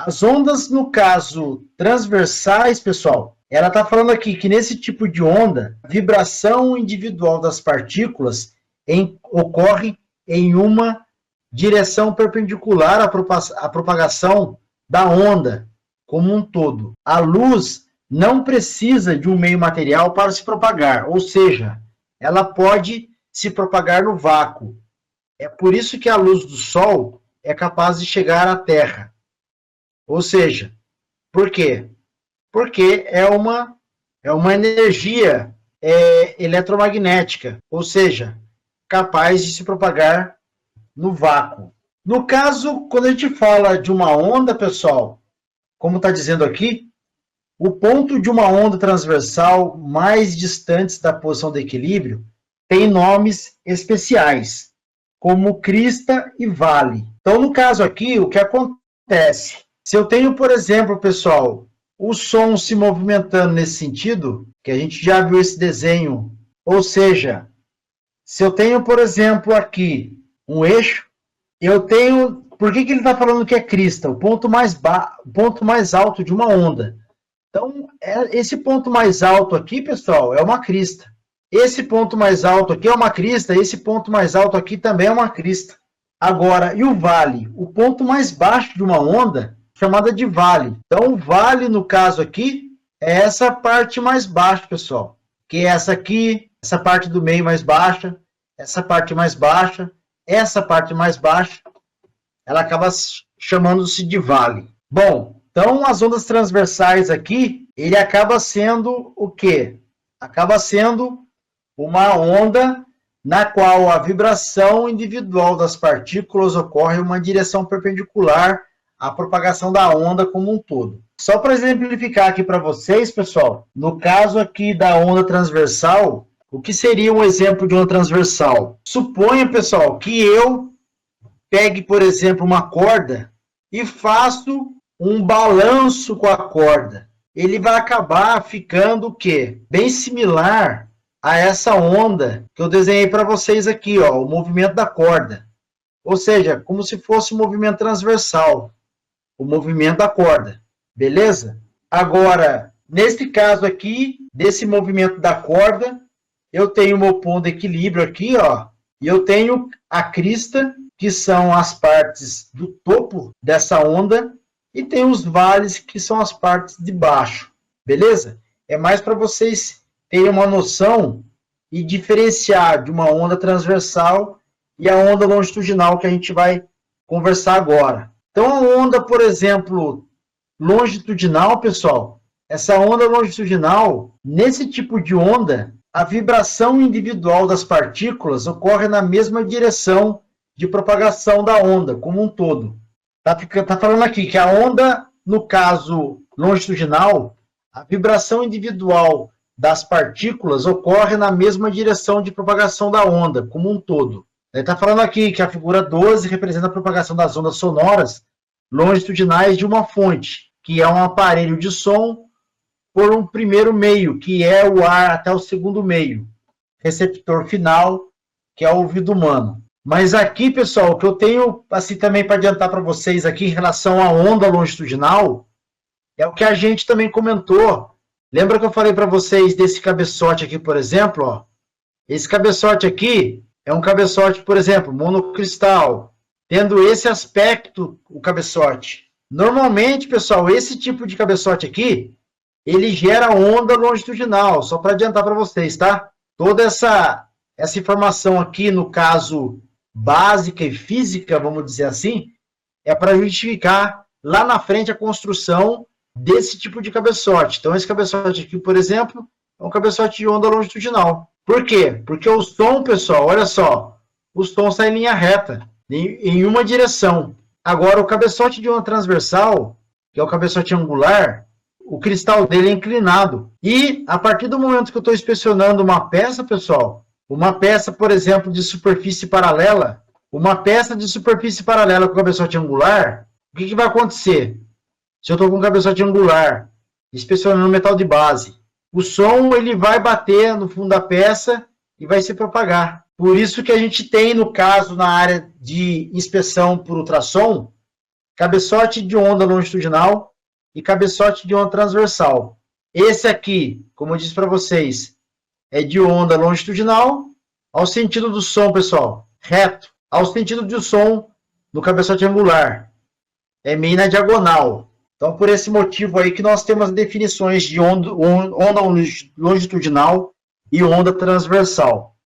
As ondas, no caso, transversais, pessoal, ela está falando aqui que nesse tipo de onda, a vibração individual das partículas ocorre em uma direção perpendicular à propagação da onda como um todo. A luz não precisa de um meio material para se propagar, ou seja, ela pode se propagar no vácuo. É por isso que a luz do Sol é capaz de chegar à Terra. Ou seja, por quê? Porque é uma energia eletromagnética, ou seja, capaz de se propagar no vácuo. No caso, quando a gente fala de uma onda, pessoal, como está dizendo aqui, o ponto de uma onda transversal mais distantes da posição de equilíbrio tem nomes especiais, como crista e vale. Então, no caso aqui, o que acontece? Se eu tenho, por exemplo, pessoal, o som se movimentando nesse sentido, que a gente já viu esse desenho, ou seja, se eu tenho, por exemplo, aqui um eixo, eu tenho... Por que ele está falando que é crista? O ponto mais alto de uma onda. Então, esse ponto mais alto aqui, pessoal, é uma crista. Esse ponto mais alto aqui é uma crista, esse ponto mais alto aqui também é uma crista. Agora, e o vale? O ponto mais baixo de uma onda, chamada de vale. Então, o vale, no caso aqui, é essa parte mais baixa, pessoal. Que é essa aqui, essa parte do meio mais baixa, essa parte mais baixa, essa parte mais baixa, ela acaba chamando-se de vale. Bom, então as ondas transversais aqui, ele acaba sendo o quê? Acaba sendo uma onda na qual a vibração individual das partículas ocorre em uma direção perpendicular à propagação da onda como um todo. Só para exemplificar aqui para vocês, pessoal, no caso aqui da onda transversal, o que seria um exemplo de onda transversal? Suponha, pessoal, que eu pegue, por exemplo, uma corda e faço um balanço com a corda. Ele vai acabar ficando o quê? Bem similar a essa onda que eu desenhei para vocês aqui, ó, o movimento da corda. Ou seja, como se fosse um movimento transversal, o movimento da corda. Beleza? Agora, nesse caso aqui, desse movimento da corda, eu tenho o meu ponto de equilíbrio aqui, ó, e eu tenho a crista, que são as partes do topo dessa onda, e tem os vales, que são as partes de baixo. Beleza? É mais para vocês terem uma noção e diferenciar de uma onda transversal e a onda longitudinal que a gente vai conversar agora. Então, a onda, por exemplo, longitudinal, pessoal, essa onda longitudinal, nesse tipo de onda, a vibração individual das partículas ocorre na mesma direção de propagação da onda, como um todo. Tá falando aqui que a onda, no caso longitudinal, a vibração individual das partículas ocorre na mesma direção de propagação da onda, como um todo. Ele está falando aqui que a figura 12 representa a propagação das ondas sonoras longitudinais de uma fonte, que é um aparelho de som, por um primeiro meio, que é o ar, até o segundo meio, receptor final, que é o ouvido humano. Mas aqui, pessoal, o que eu tenho assim também para adiantar para vocês aqui em relação à onda longitudinal é o que a gente também comentou. Lembra que eu falei para vocês desse cabeçote aqui, por exemplo? Ó? Esse cabeçote aqui é um cabeçote, por exemplo, monocristal, tendo esse aspecto, o cabeçote. Normalmente, pessoal, esse tipo de cabeçote aqui, ele gera onda longitudinal, só para adiantar para vocês, tá? Toda essa informação aqui, no caso básica e física, vamos dizer assim, é para justificar lá na frente a construção desse tipo de cabeçote. Então, esse cabeçote aqui, por exemplo, é um cabeçote de onda longitudinal. Por quê? Porque o som, pessoal, olha só, o som sai em linha reta, em uma direção. Agora, o cabeçote de onda transversal, que é o cabeçote angular, o cristal dele é inclinado. E, a partir do momento que eu estou inspecionando uma peça, pessoal, uma peça, por exemplo, de superfície paralela, uma peça de superfície paralela com cabeçote angular, o que vai acontecer? Se eu estou com um cabeçote angular, inspecionando metal de base, o som ele vai bater no fundo da peça e vai se propagar. Por isso que a gente tem, no caso, na área de inspeção por ultrassom, cabeçote de onda longitudinal e cabeçote de onda transversal. Esse aqui, como eu disse para vocês, é de onda longitudinal ao sentido do som, pessoal, reto, ao sentido do som no cabeçote angular. É meio na diagonal. Então, por esse motivo aí que nós temos definições de onda longitudinal e onda transversal.